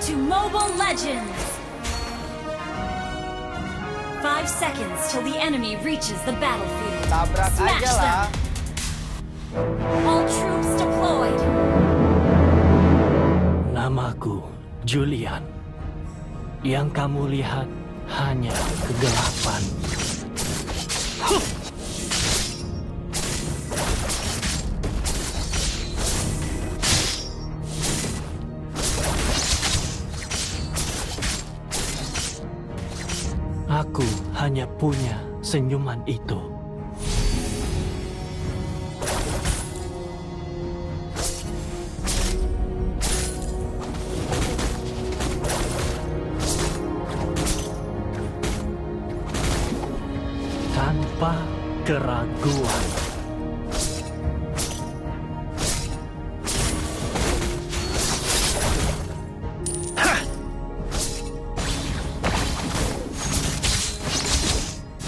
to Mobile Legends! 5 seconds till the enemy reaches the battlefield. Tabrak Smash aja lah. them! All troops deployed! Namaku Julian. Yang kamu lihat hanya kegelapan. Aku hanya punya senyuman itu. Tanpa keraguan.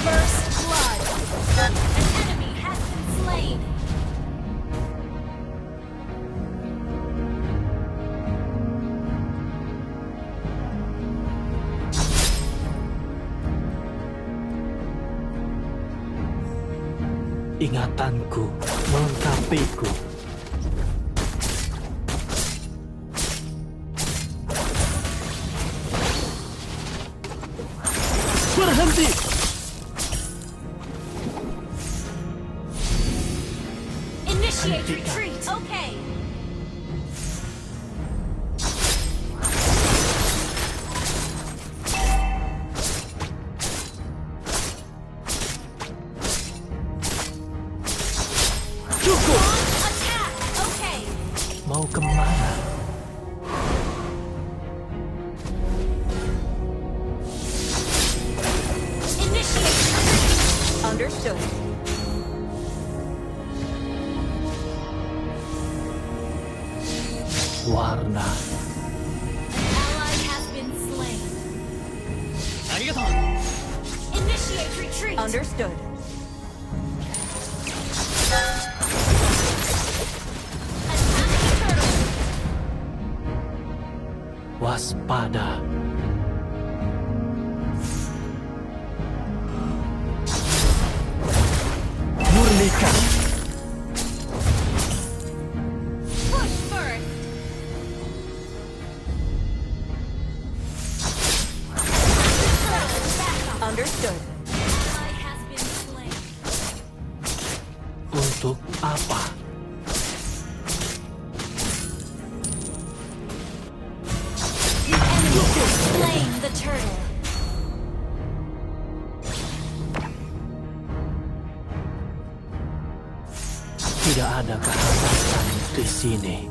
First blood! An enemy has been slain! Ingatanku melengkapiku. Berhenti! Initiate retreat! Okay! Cukup! Launch attack! Okay! Mau kemana? Initiate retreat! Understood. Warna. Ally has been slain. Initiate retreat! Understood. Attack the turtle! Waspada. Murnikan. Push first! Understood. Ally has been slain. Untuk apa? The enemy has slain the turtle. Tidak ada kehangatan di sini.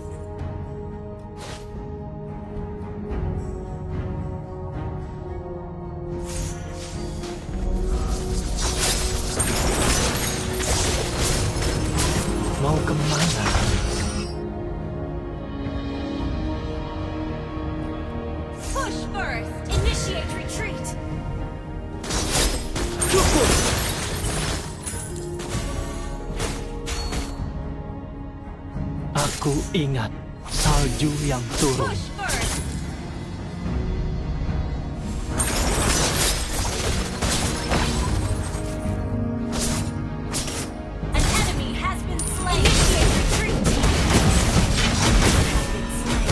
Mau kemana? Push first! Initiate retreat! Cukup! Aku ingat salju yang turun. Push first! An enemy has been slain! Initiate retreat! Has been slain.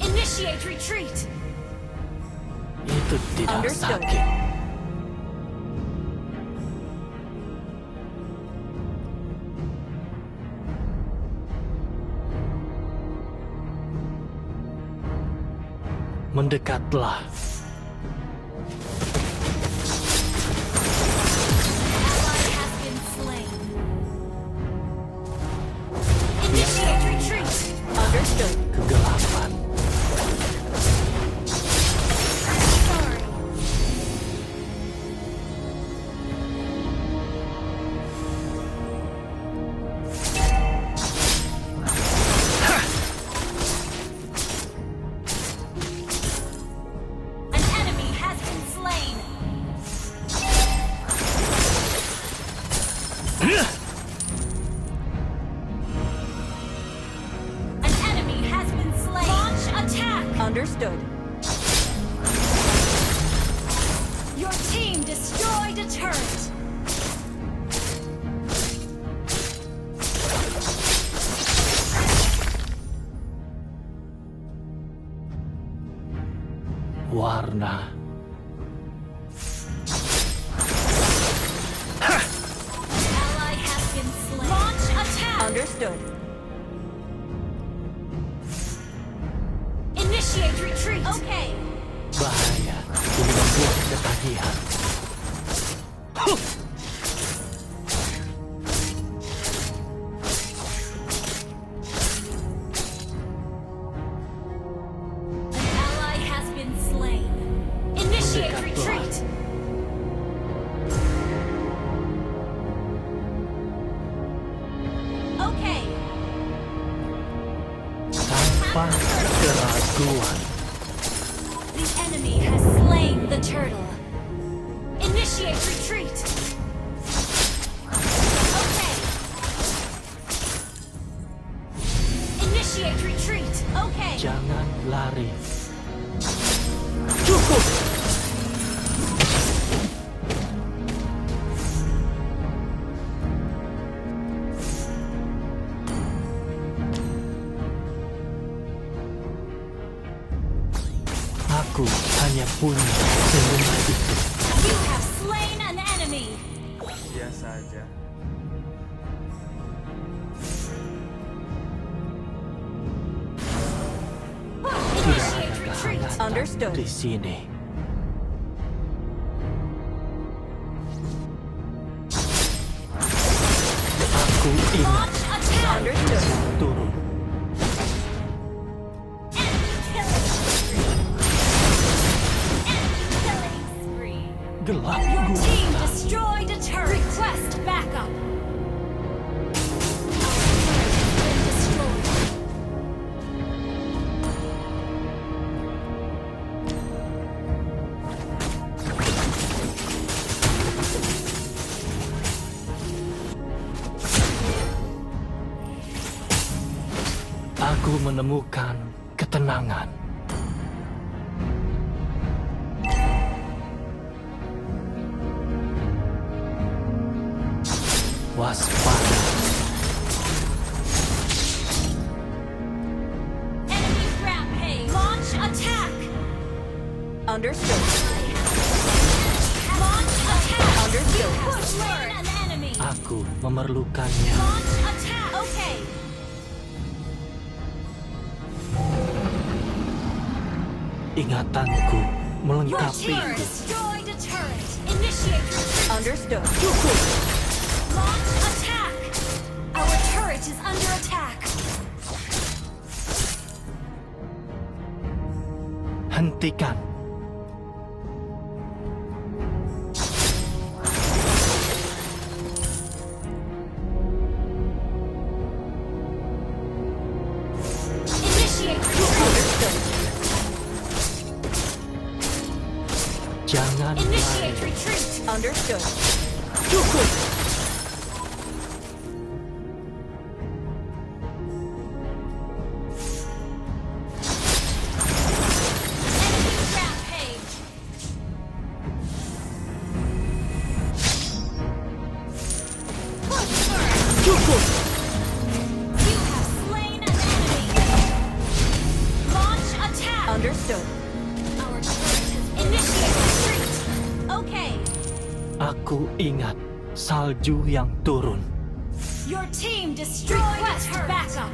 Initiate retreat! Itu tidak Understood. sakit. Mendekatlah. Ally has been slain. Initiate retreat! Understood. Kegelapan. Sorry. Understood. Your team destroyed a turret. Warna. Ally has been slain. Launch attack. Understood. Initiate retreat. Okay. Bahaya. Ini membuat ketagihan. An ally has been slain. Initiate Mendekatlah. retreat. Okay. Tanpa keraguan. The enemy has slain the turtle. Initiate retreat. Okay. Initiate retreat. Okay. Jangan lari. Cukup. Aku hanya punya senyuman itu. You have slain an enemy. Biasa aja. Tidak ada Initiate retreat. kehangatan Understood. di sini. Aku ingat Launch attack. Understood. turun. Enemy killing spree. Enemy killing spree. Gelap Your team gulita. destroyed a turret. Request backup. Our turret has been destroyed. Aku menemukan ketenangan. Waspada. Enemy rampage. Launch attack. Understood. Launch attack. Understood. Push slain an enemy. Aku memerlukannya. Launch attack. Okay. Ingatanku Your melengkapi team itu. destroyed a turret. Initiate retreat. Understood. Launch attack. Our turret is under attack. Hentikan. Initiate retreat. Jangan Initiate lari. retreat. Understood. Cukup. Enemy rampage. Push first. Cukup. You have slain an enemy. Launch attack. Understood. Our turret has initiate retreat. Okay. Aku ingat salju yang turun. Your team destroyed a turret. Backup.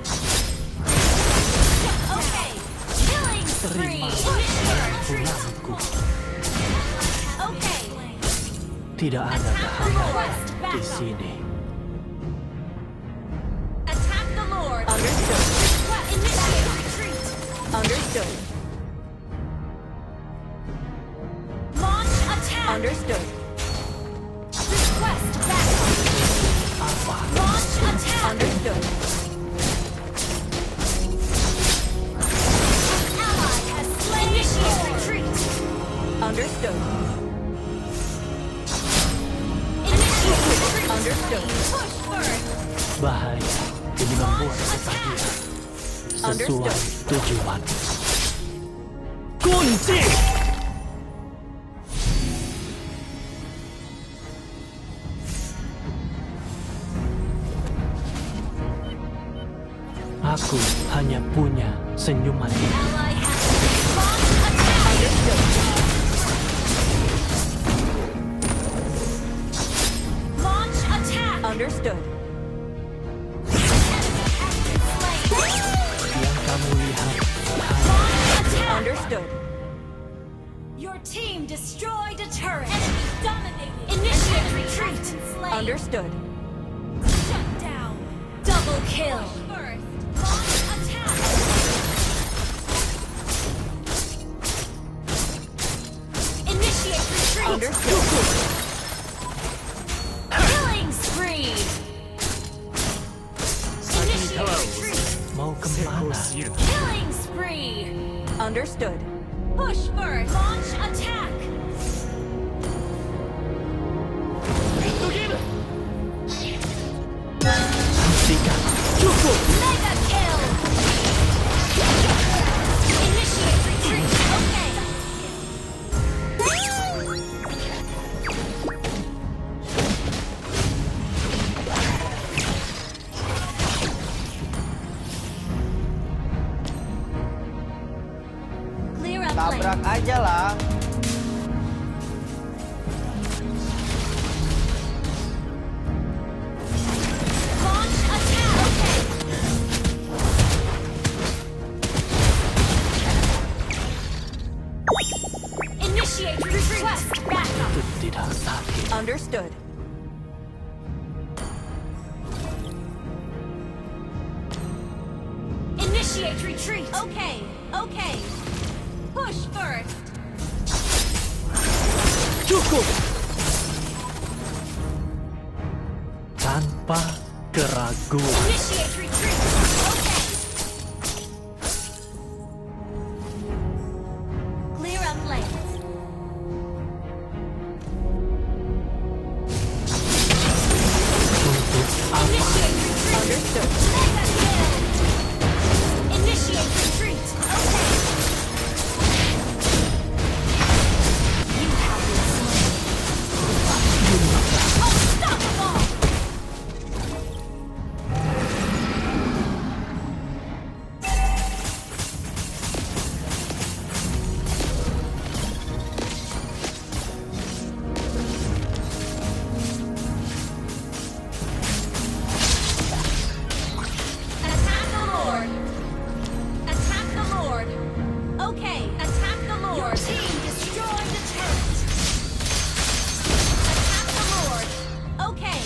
Okay. Killing spree. Terima Push first. pulangku. Okay. Tidak ada kehangatan di sini. Attack the Lord. Understood. Initiate retreat. Understood. Launch attack. Understood. Request backup. Apa? Launch attack. Understood. Ally has slain. Initiate retreat. Understood. Initiate retreat. Understood. Push first. Bahaya. Ini membuat ketagihan. Sesuai Understood. tujuan. kunci. Aku hanya punya senyuman ini. Ally has launch attack. Launch attack. Understood. Yang kamu lihat Launch attack. Understood. Your team destroyed a turret. Enemy dominated. Initiate retreat. Understood. Shut down. Double kill. First. Launch attack. Initiate retreat. Understood. Killing spree. Initiate retreat. mau kemana? Killing spree. Understood. Push first. Launch attack. Hentikan. Cukup. Mega kill. Initiate retreat. Okay. Clear up Tabrak lane. aja lah. Launch attack. Okay. Initiate retreat. Request backup. Itu tidak sakit. Understood. Initiate retreat. Okay. Okay. Push first. Cukup. Tanpa keraguan. Initiate retreat. Okay. Clear up lanes. Untuk apa? Initiate retreat. Understood. Mega kill. Initiate retreat. Okay. You have been slain. Unstoppable. Attack the Lord! Attack the Lord! Okay, attack the Lord! Your team destroyed the turret! Attack the Lord! Okay,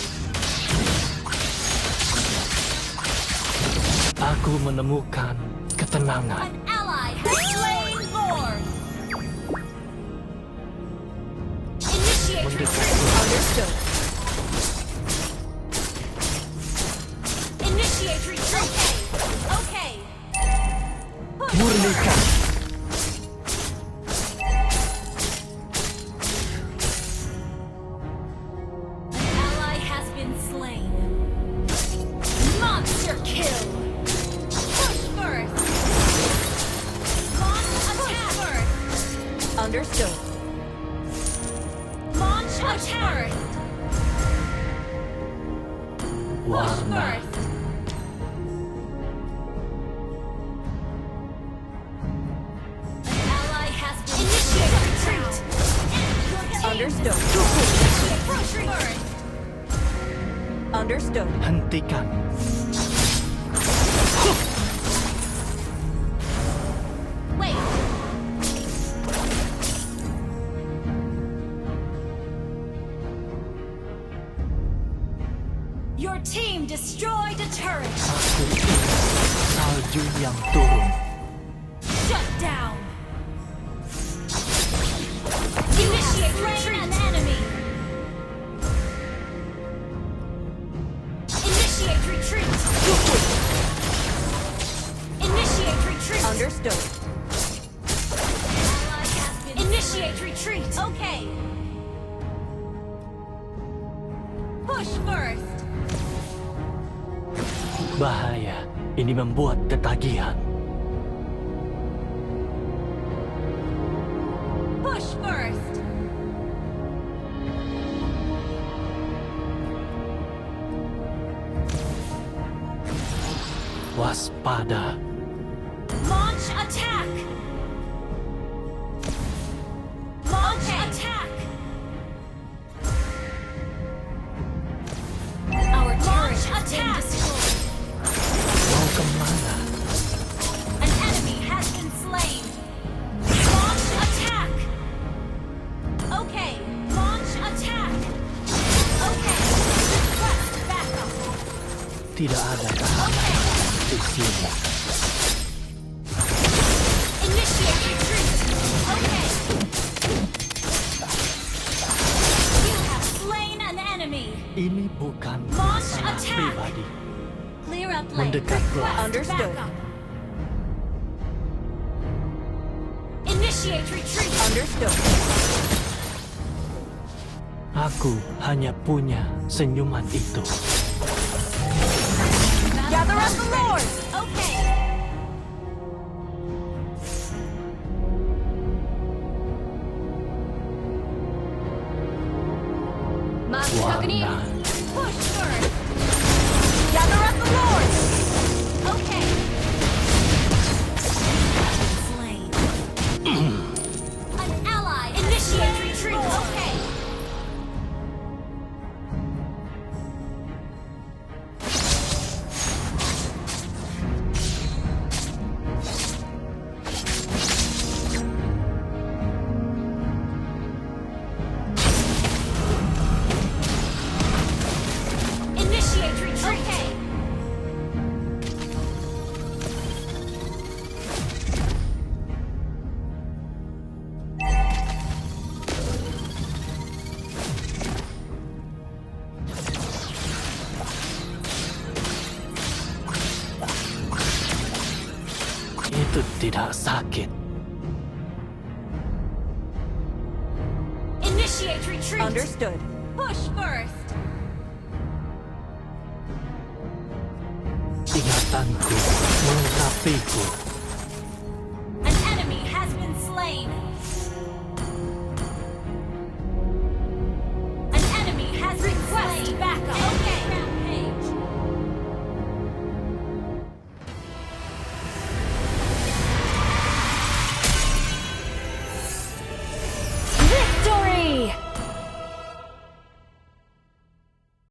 Aku menemukan ketenangan. an ally has slain Lord! Initiate retreat! Understood. Initiate retreat! Okay, okay! Push Murnikan. An ally has been slain. Monster kill! Push first! Launch attack first! Understood. Launch attack first! Push Warna. first! An ally has been initiate retreat! Understood. Push first! Understood. Hentikan. Wait! Your team destroyed a turret! Aku ingin salju yang turun. Shut down! Initiate retreat! An enemy! Initiate retreat! Initiate retreat! Understood. Initiate retreat! Okay! Push first! Bahaya. Ini membuat ketagihan. Waspada. Launch attack! Launch attack! Our turret has been destroyed. Mau kemana? An enemy has been slain. Launch attack! Okay, launch attack! Okay, request backup. Tidak ada tahanan di sini. Initiate retreat. Okay. You have slain an enemy. Ini bukan Launch masalah attack. pribadi. Clear up lane. Mendekatlah. Request Understood. backup. Initiate retreat. Understood. Aku hanya punya senyuman itu. Gather up the Lord. Okay. Warna. Push first. Gather up the Lord. Okay. Slain. An ally. Initiate retreat. Okay. Initiate retreat. Okay. Itu tidak sakit. Initiate retreat. Understood. Push first. Ingatanku melengkapiku.